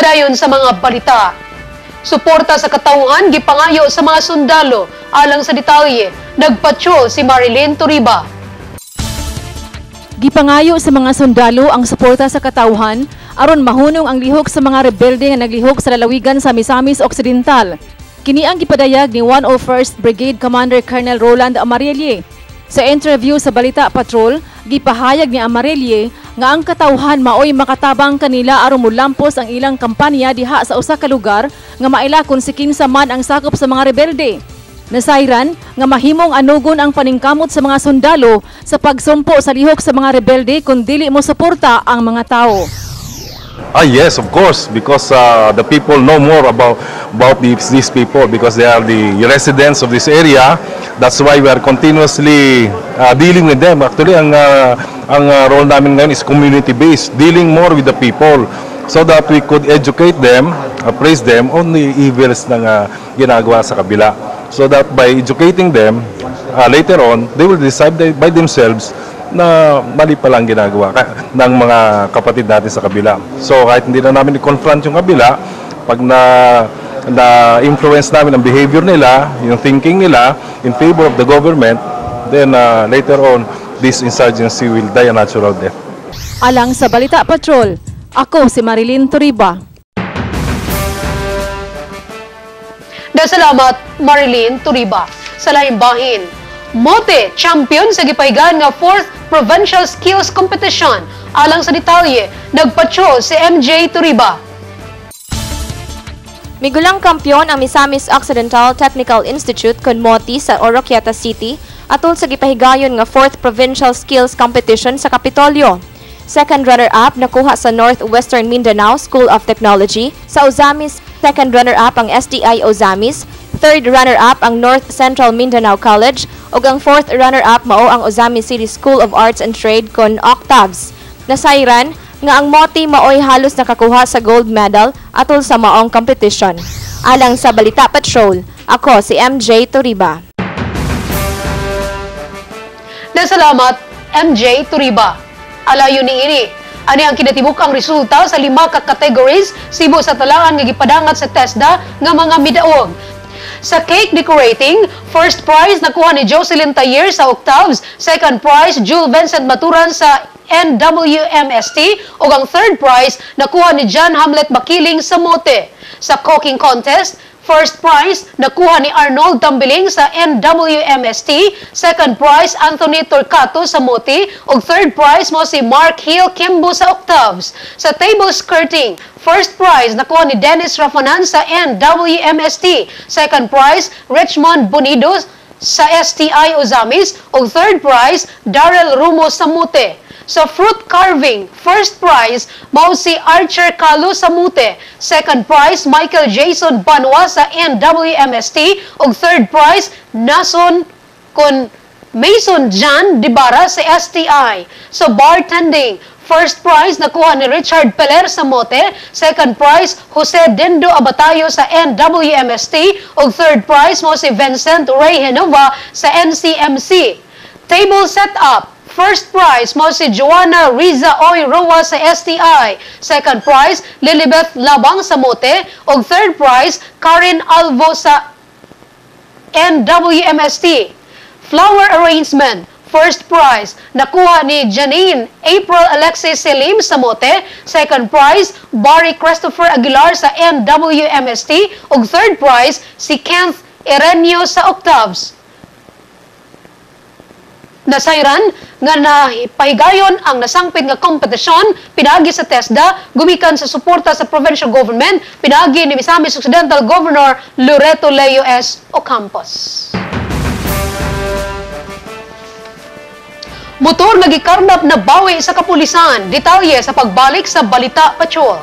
Padayon sa mga balita. Suporta sa katauhan gipangayo sa mga sundalo. Alang sa detalye, nagpatrol si Marilyn Turiba. Gipangayo sa mga sundalo ang suporta sa katauhan aron mahunong ang lihok sa mga rebelde nga naglihok sa lalawigan sa Misamis Occidental. Kini ang gipadayag ni 101st Brigade Commander Colonel Roland Amarelle. Sa interview sa Balita Patrol, gipahayag ni Amarelle nga ang katauhan maoy makatabang kanila aron mulampos ang ilang kampanya diha sa usa ka lugar nga maila kung si kinsa man ang sakop sa mga rebelde. Nasayran nga mahimong anugon ang paningkamot sa mga sundalo sa pagsumpo sa lihok sa mga rebelde kung dili mo suporta ang mga tao. Yes, of course, because the people know more about these people because they are the residents of this area. That's why we are continuously dealing with them. Actually, ang role namin ngayon is community-based, dealing more with the people so that we could educate them, appraise them on the evils ng ginagawa sa kabila. So that by educating them, later on, they will decide by themselves na mali palang ginagawa ng mga kapatid natin sa kabila. So kahit hindi na namin i-confront yung kabila, pag na-influence namin ang behavior nila, yung thinking nila in favor of the government, then later on, this insurgency will die a natural death. Alang sa Balita Patrol, ako si Marilyn Turiba. Salamat Marilyn Turiba. Sa laing bahin, Mote champion sa gipahigan nga 4th Provincial Skills Competition. Alang sa detalye, nagpatrol si MJ Turiba. Migulang kampyon ang Misamis Occidental Technical Institute kon Moti sa Oroquieta City atol sa gipahigayon nga 4th Provincial Skills Competition sa Kapitolyo. Second runner-up nakuha sa Northwestern Mindanao School of Technology. Sa Ozamis, second runner-up ang STI Ozamis. Third runner-up ang North Central Mindanao College. Ug ang fourth runner-up mao ang Ozamis City School of Arts and Trade kon Octaves. Nasayran nga ang Moti maoy halos nakakuha sa gold medal atol sa maong competition. Alang sa Balita Patrol, ako si MJ Turiba. Salamat MJ Turiba. Alayo ni ini, ani ang kinatibukang resulta sa 5 ka categories sibo sa talangan nga gipadangat sa TESDA nga mga midaog. Sa cake decorating, first prize nakuha ni Jocelyn Tayer sa Octaves, second prize Jules Vincent Maturan sa NWMST, ug ang third prize nakuha ni John Hamlet Makiling sa Mote. Sa cooking contest, first prize nakuha ni Arnold Tambiling sa NWMST, second prize Anthony Torcato sa Mote, ug third prize mo si Mark Hill Kimbo sa Octaves. Sa table skirting, first prize nakuha ni Dennis Rafanan sa NWMST, second prize Richmond Bonido sa STI Ozamis, ug third prize Darrell Rumo sa Mote. Sa fruit carving, first prize mao si Archer Calo sa Mute, second prize Michael Jason Banwa sa NWMST, ug third prize Nason kon Mason John Dibara sa STI. Sa bartending, first prize nakuha ni Richard Peler sa Mote, second prize Jose Dendo Abatayo sa NWMST, ug third prize mo si Vincent Ray Henova sa NCMC. Table setup, first prize mo si Joanna Riza Oy Roa sa STI. Second prize, Lilibeth Labang sa Mote. ug third prize, Karen Alvo sa NWMST. Flower arrangement, first prize, nakuha ni Janine April Alexis Selim sa Mote. Second prize, Barry Christopher Aguilar sa NWMST. ug third prize, si Kenneth Erenio sa Octaves. Nasayran nga napahigayon ang nasangpit nga kompetisyon pinaagi sa TESDA gumikan sa suporta sa provincial government pinaagi ni Misamis Occidental Governor Loreto Leo S. Ocampos. Motor nga gikarnap na bawi sa kapulisan. Detalye sa pagbalik sa Balita Patrol.